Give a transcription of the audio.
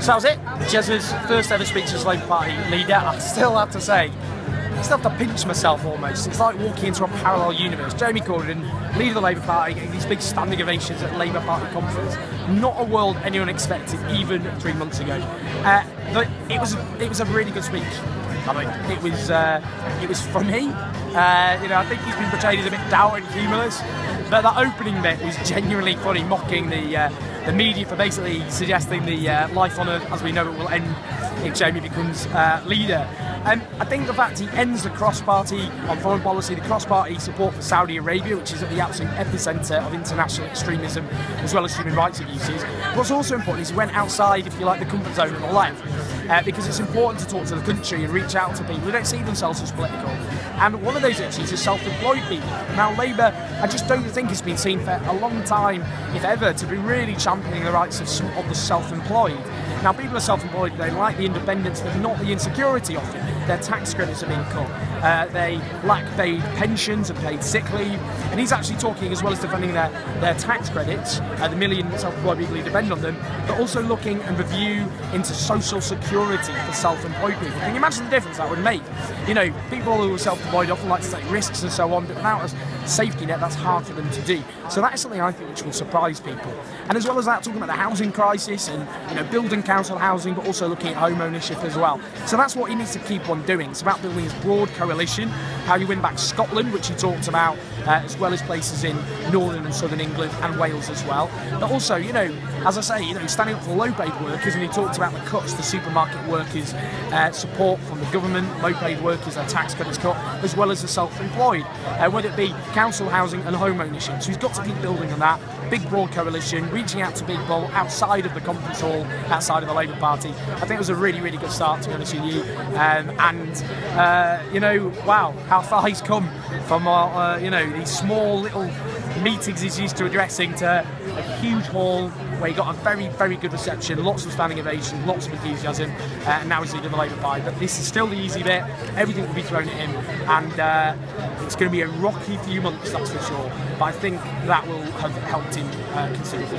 So that was it. Jez's first ever speech as Labour Party leader. I still have to say, I still have to pinch myself almost. It's like walking into a parallel universe. Jeremy Corbyn, leader of the Labour Party, getting these big standing ovations at Labour Party conference. Not a world anyone expected even 3 months ago. But it was a really good speech. I mean, it was funny. I think he's been portrayed as a bit dour and humorless. But that opening bit was genuinely funny, mocking the media for basically suggesting the life on Earth as we know it will end if Jamie becomes leader. I think the fact he ends the cross-party on foreign policy, the cross-party support for Saudi Arabia, which is at the absolute epicentre of international extremism as well as human rights abuses. What's also important is he went outside, if you like, the comfort zone of the left, because it's important to talk to the country and reach out to people who don't see themselves as political. And one of those issues is self-employed people. Now, Labour, I just don't think it's been seen for a long time, if ever, to be really championing the rights of the self-employed. Now, people are self-employed, they like the independence, but not the insecurity of it. Their tax credits are being cut. They lack paid pensions and paid sick leave. And he's actually talking, as well as defending their tax credits, the million self-employed people who depend on them, but also looking and review into social security for self-employed people. Can you imagine the difference that would make? You know, people who are self-employed often like to take risks and so on, but without a safety net, that's hard for them to do. So that is something I think which will surprise people. And as well as that, talking about the housing crisis and building council housing, but also looking at home ownership as well. So that's what he needs to keep on doing. It's about building this broad coalition, how you win back Scotland, which he talked about, as well as places in northern and southern England and Wales as well. But also, as I say, standing up for low-paid workers, and he talked about the cuts to supermarket workers, support from the government, low-paid workers, their tax credits cut, as well as the self-employed, whether it be council housing and home ownership. So he's got to keep building on that. Big broad coalition, reaching out to people outside of the conference hall, outside of the Labour Party. I think it was a really, really good start, to be honest with you. Wow, how far he's come from these small little meetings he's used to addressing to a huge hall where he got a very, very good reception, lots of standing ovations, lots of enthusiasm, and now he's leading the Labour Party. But this is still the easy bit, everything will be thrown at him, and it's going to be a rocky few months, that's for sure, but I think that will have helped him considerably.